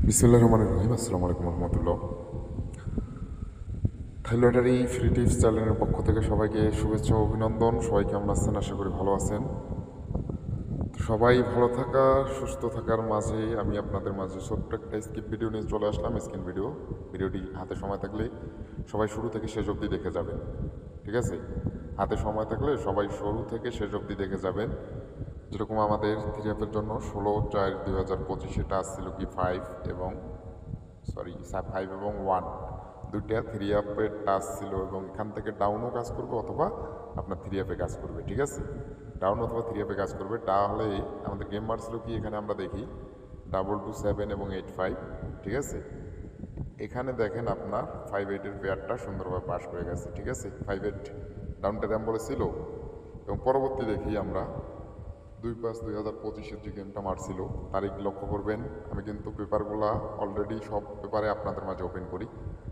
বিসমিল্লাহির রহমানির রহিম। আসসালামু আলাইকুম রহমতুল্লাহ। থাইলয়েডারি ফ্রি টিপস চ্যানেলের পক্ষ থেকে সবাইকে শুভেচ্ছা ও অভিনন্দন। সবাই কেমন আছেন? আশা করি ভালো আছেন। তো সবাই ভালো থাকা সুস্থ থাকার মাঝে আমি আপনাদের মাঝে ছোট্ট একটা স্কিপ ভিডিও নিয়ে চলে আসলাম। ভিডিওটি হাতে সময় থাকলে সবাই শুরু থেকে শেষ অবধি দেখে যাবেন, ঠিক আছে? হাতে সময় থাকলে সবাই শুরু থেকে শেষ অবধি দেখে যাবেন। যেরকম আমাদের থ্রি অ্যাপের জন্য 16/4/2025 টাচ ছিল কি 5 এবং 1, দুইটা থ্রি অ্যাপের টাচ ছিল এবং এখান থেকে ডাউনও কাজ করবে অথবা আপনার থ্রি অ্যাপে কাজ করবে, ঠিক আছে? ডাউন অথবা থ্রি অ্যাপে কাজ করবে। তাহলে আমাদের গেম মারছিল কি, এখানে আমরা দেখি 227 এবং 85, ঠিক আছে? এখানে দেখেন আপনার 58-এর পেয়ারটা সুন্দরভাবে পাস করে গেছে, ঠিক আছে? 58 ডাউনটা র্যাম বলেছিল। এবং পরবর্তী দেখি আমরা 2/5/2025 যে গেমটা মারছিল, তারিখ লক্ষ্য করবেন। আমি কিন্তু পেপারগুলা অলরেডি সব পেপারে আপনাদের মাঝে ওপেন করি,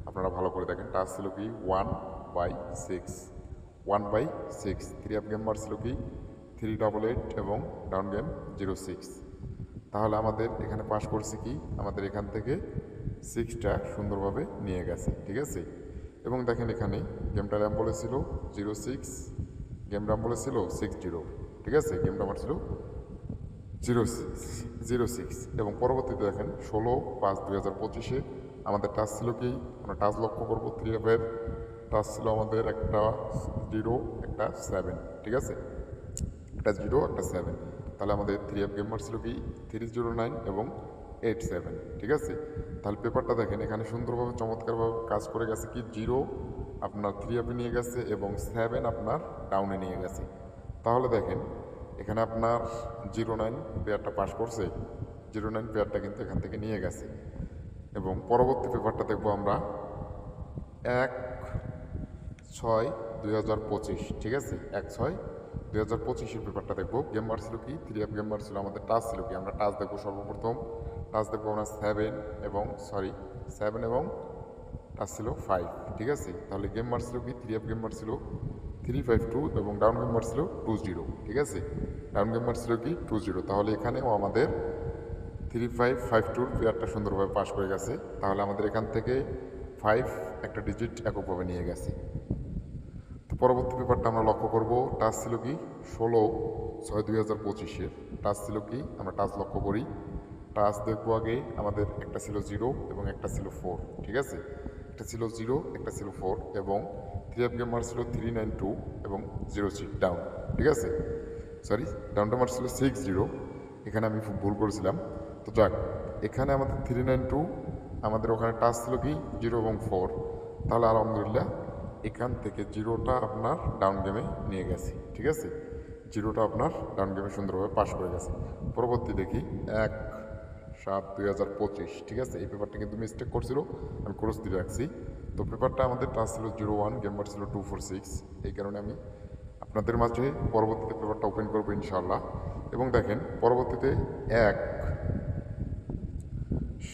আপনারা ভালো করে দেখেন। টাচ ছিল কি 1/6 থ্রি আপ গেম মারছিল কি 388 এবং ডাউন গেম 06। তাহলে আমাদের এখানে পাস করছে কি, আমাদের এখান থেকে 6টা সুন্দরভাবে নিয়ে গেছে, ঠিক আছে? এবং দেখেন এখানে গেমটা র্যাম বলেছিল 06, গেম র্যাম বলেছিল 60, ঠিক আছে? গেম নাম্বার ছিল 06 এবং পরবর্তীতে দেখেন 16/5/2025 আমাদের টাচ ছিল কি, আমরা টাচ লক্ষ্য করবো থ্রি অ্যাপের টাচ ছিল আমাদের একটা 0 একটা 7, ঠিক আছে? একটা 0 একটা 7। তাহলে আমাদের থ্রি অ্যাপ গেম ছিল কি 309 এবং 87, ঠিক আছে? তাহলে পেপারটা দেখেন এখানে সুন্দরভাবে চমৎকারভাবে কাজ করে গেছে কি 0 আপনার থ্রি অ্যাপে নিয়ে গেছে এবং 7 আপনার ডাউনে নিয়ে গেছে। তাহলে দেখেন এখানে আপনার 09 পেয়ারটা পাস করছে, 09 পেয়ারটা কিন্তু এখান থেকে নিয়ে গেছে। এবং পরবর্তী পেপারটা দেখবো আমরা 1/6/2025, ঠিক আছে? 1/6/2025 পেপারটা দেখবো। গেম ছিল কি থ্রি অ্যাপ গেম ছিল আমাদের টাচ ছিল কি, আমরা টাচ দেখবো সর্বপ্রথম। টাচ দেখবো আমরা 7 এবং টাচ ছিল 5, ঠিক আছে? তাহলে গেম ছিল কি থ্রি অ্যাপ গেম ছিল 352 এবং ডাউন গেম ছিল 20, ঠিক আছে? ডাউন গেম ছিল কি 20। তাহলে এখানেও আমাদের 3552 পেয়ারটা সুন্দরভাবে পাস করে গেছে। তাহলে আমাদের এখান থেকে 5 একটা ডিজিট এককভাবে নিয়ে গেছে। তো পরবর্তী পেপারটা আমরা লক্ষ্য করব, টাচ ছিল কি 16/6/2025। টাচ ছিল কি, আমরা টাচ লক্ষ্য করি। টাচ দেখবো আগে আমাদের একটা ছিল 0 এবং একটা ছিল 4, ঠিক আছে? একটা ছিল 0 একটা ছিল 4 এবং থ্রি অ্যাপ গেমার ছিল 392 এবং 06 ডাউন, ঠিক আছে? ডাউনটা মার ছিল 60, এখানে আমি ভুল করেছিলাম। তো যাক, এখানে আমাদের 392, আমাদের ওখানে টাচ ছিল কি 0 এবং 4। তাহলে আলহামদুলিল্লাহ এখান থেকে 0টা আপনার ডাউন গেমে নিয়ে গেছি, ঠিক আছে? 0টা আপনার ডাউন গেমে সুন্দরভাবে পাস করে গেছে। পরবর্তী দেখি 1/7/2025, ঠিক আছে? এই পেপারটা কিন্তু মিস্টেক করছিল, আমি ক্রস দিয়ে রাখছি। তো পেপারটা আমাদের টাচ ছিল 01, গেমার ছিল 246। এই কারণে আমি আপনাদের মাঝে পরবর্তীতে পেপারটা ওপেন করবো ইনশাআল্লাহ। এবং দেখেন পরবর্তীতে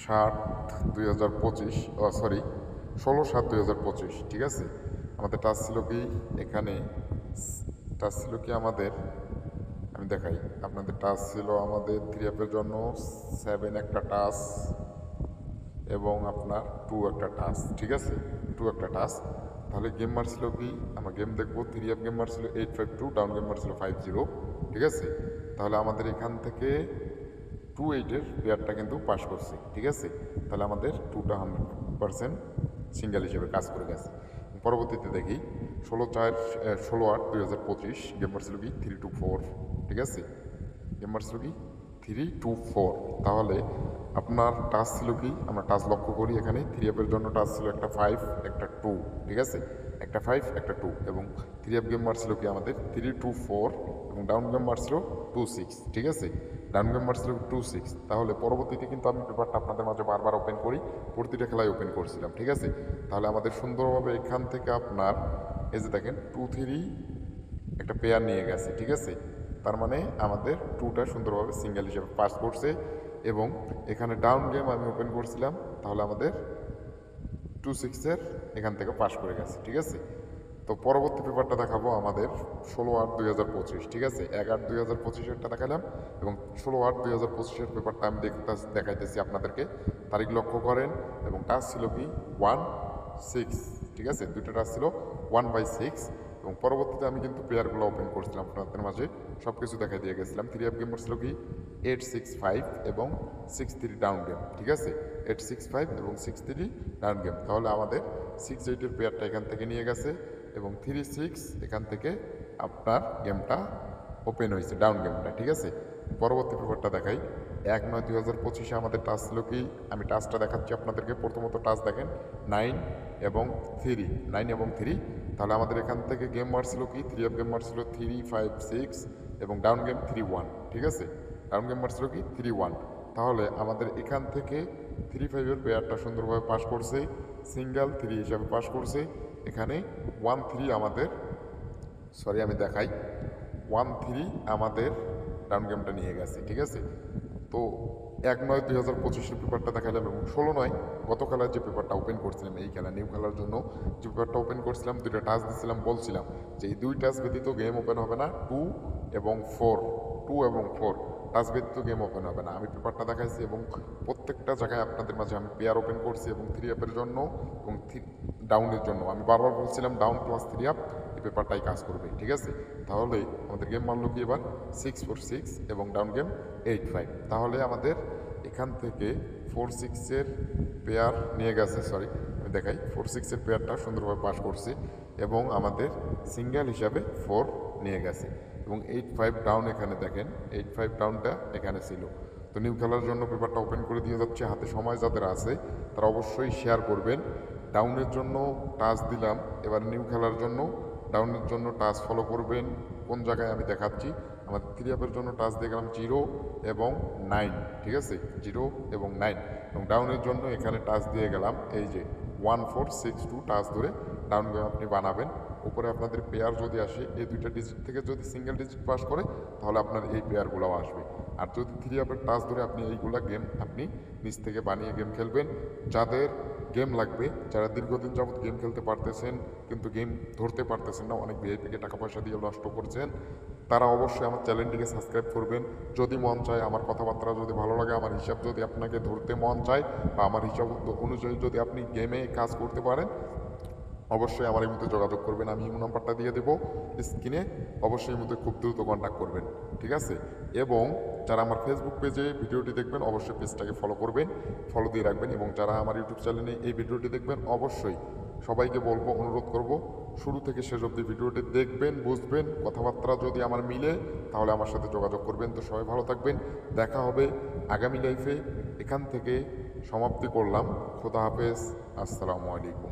16/7/2025, ঠিক আছে? আমাদের টাচ ছিল কি এখানে, টাচ ছিল কি আমাদের, আমি দেখাই আপনাদের, টাচ ছিল আমাদের থ্রি অ্যাপের জন্য 7 একটা টাচ এবং আপনার 2 একটা টাচ, ঠিক আছে? 2 একটা টাচ। তাহলে গেম ছিল কি, আমরা গেম দেখবো থ্রি অ্যাপ গেম ছিল 852, ডাউন গেম ছিল 50, ঠিক আছে? তাহলে আমাদের এখান থেকে 28-এর পেয়ারটা কিন্তু পাস করছি, ঠিক আছে? তাহলে আমাদের 2টা 100% সিঙ্গেল হিসেবে কাজ করে গেছে। পরবর্তীতে দেখি 16/8/2025 গেমার ছিল কি 324, ঠিক আছে? গেমার ছিল কি 324। তাহলে আপনার টাচ ছিল কি, আমরা টাচ লক্ষ্য করি এখানে থ্রি অ্যাপের জন্য টাচ ছিল একটা 5 একটা 2, ঠিক আছে? একটা 5 একটা 2 এবং থ্রি অ্যাপ গেম ছিল কি আমাদের 324 এবং ডাউন গেম ছিল 26, ঠিক আছে? ডাউন গেম ছিল 26। তাহলে পরবর্তীতে কিন্তু আমি পেপারটা আপনাদের মাঝে বারবার ওপেন করি, প্রতিটা খেলায় ওপেন করছিলাম, ঠিক আছে? তাহলে আমাদের সুন্দরভাবে এখান থেকে আপনার এই যে দেখেন 2-3 একটা পেয়ার নিয়ে গেছে, ঠিক আছে? তার মানে আমাদের 2টা সুন্দরভাবে সিঙ্গেল হিসেবে পাস করছে এবং এখানে ডাউন গেম আমি ওপেন করছিলাম, তাহলে আমাদের 26-এর এখান থেকে পাস করে গেছে, ঠিক আছে? তো পরবর্তী পেপারটা দেখাবো আমাদের 16/8/2025, ঠিক আছে? 1/8/2025-এরটা দেখালাম এবং 16/8/2025-এর পেপারটা আমি দেখাইতেছি আপনাদেরকে। তারিখ লক্ষ্য করেন এবং টাচ ছিল কি 1/6, ঠিক আছে? দুইটা টাচ ছিল 1/6 এবং পরবর্তীতে আমি কিন্তু পেয়ারগুলো ওপেন করছিলাম আপনাদের মাঝে, সব কিছু দেখাই দিয়ে গেছিলাম। 3 গেমার ছিল কি 865 এবং 63 ডাউন গেম, ঠিক আছে? 865 এবং 63 ডাউন গেম। তাহলে আমাদের 68-এর পেয়ারটা এখান থেকে নিয়ে গেছে এবং 36 এখান থেকে আপনার গেমটা ওপেন হয়েছে, ডাউন গেমটা, ঠিক আছে? পরবর্তী পেপারটা দেখাই। 1/9/2025-এ আমাদের টাচ ছিল কি, আমি টাচটা দেখাচ্ছি আপনাদেরকে। প্রথমত টাচ দেখেন 9 এবং 3, তাহলে আমাদের এখান থেকে গেম মারছিল কি 3 গেম মারছিল 356 এবং ডাউন গেম 31, ঠিক আছে? ডাউন গেম মারছিল কি 31। তাহলে আমাদের এখান থেকে 35-এর পেয়ারটা সুন্দরভাবে পাস করছে, সিঙ্গেল 3 হিসাবে পাস করছে। এখানে 13 আমাদের, সরি আমি দেখাই, 13 আমাদের ডাউন গেমটা নিয়ে গেছে, ঠিক আছে? তো 1/9/2025-এর পেপারটা দেখালাম এবং 16/9 গত খেলার যে পেপারটা ওপেন করছিলাম, এই খেলা নিউ খেলার জন্য যে পেপারটা ওপেন করছিলাম, দুইটা টাচ দিচ্ছিলাম, বলছিলাম যে এই 2 টাচ ব্যতীত গেম ওপেন হবে না। 2 এবং 4 টাচ ব্যতীত গেম ওপেন হবে না। আমি পেপারটা দেখাইছি এবং প্রত্যেকটা জায়গায় আপনাদের মাঝে আমি পেয়ার ওপেন করছি এবং 3 জন্য এবং ডাউনের জন্য আমি বারবার বলছিলাম ডাউন প্লাস 3 এই পেপারটাই কাজ করবে, ঠিক আছে? তাহলে আমাদের গেম মারলো কি এবার 646 এবং ডাউন গেম 85। তাহলে আমাদের এখান থেকে 46-এর পেয়ার নিয়ে গেছে, সরি আমি দেখাই, 46-এর পেয়ারটা সুন্দরভাবে পাস করছে এবং আমাদের সিঙ্গেল হিসাবে 4 নিয়ে গেছে এবং 85 ডাউন এখানে দেখেন, 85 ডাউনটা এখানে ছিল। তো নিউ খেলার জন্য পেপারটা ওপেন করে দিয়ে যাচ্ছে। হাতে সময় যাদের আছে তারা অবশ্যই শেয়ার করবেন। ডাউনের জন্য টাচ দিলাম, এবার নিউ খেলার জন্য ডাউনের জন্য টাচ ফলো করবেন। কোন জায়গায় আমি দেখাচ্ছি, আমাদের 3 জন্য টাচ দিয়ে গেলাম 0 এবং 9, ঠিক আছে? 0 এবং 9 এবং ডাউনের জন্য এখানে টাচ দিয়ে গেলাম এই যে 1462 টাচ ধরে ডাউন গেম আপনি বানাবেন। উপরে আপনাদের পেয়ার যদি আসে, এই 2টা ডিজিট থেকে যদি সিঙ্গেল ডিজিট পাস করে তাহলে আপনার এই পেয়ারগুলোও আসবে। আর যদি 3 টাচ ধরে আপনি এইগুলা গেম আপনি নিজ থেকে বানিয়ে গেম খেলবেন। যাদের গেম লাগবে, যারা দীর্ঘদিন যাবৎ গেম খেলতে পারতেছেন কিন্তু গেম ধরতে পারতেছেন না, অনেক ভিআইপিকে টাকা পয়সা দিয়ে নষ্ট করছেন, তারা অবশ্যই আমার চ্যানেলটিকে সাবস্ক্রাইব করবেন। যদি মন চায়, আমার কথাবার্তা যদি ভালো লাগে, আমার হিসাব যদি আপনাকে ধরতে মন চায় বা আমার হিসাব অনুযায়ী যদি আপনি গেমে কাজ করতে পারেন, অবশ্যই আমার এই মধ্যে যোগাযোগ করবেন। আমি ইমো নাম্বারটা দিয়ে দেবো স্ক্রিনে, অবশ্যই এই মধ্যে খুব দ্রুত কন্ট্যাক্ট করবেন, ঠিক আছে? এবং যারা আমার ফেসবুক পেজে ভিডিওটি দেখবেন অবশ্যই পেজটাকে ফলো করবেন, ফলো দিয়ে রাখবেন। এবং যারা আমার ইউটিউব চ্যানেলে এই ভিডিওটি দেখবেন অবশ্যই সবাইকে বলবো, অনুরোধ করব, শুরু থেকে শেষ অবধি ভিডিওটি দেখবেন, বুঝবেন। কথাবার্তা যদি আমার মিলে তাহলে আমার সাথে যোগাযোগ করবেন। তো সবাই ভালো থাকবেন, দেখা হবে আগামী লাইফে। এখান থেকে সমাপ্তি করলাম। খোদা হাফেজ, আসসালামু আলাইকুম।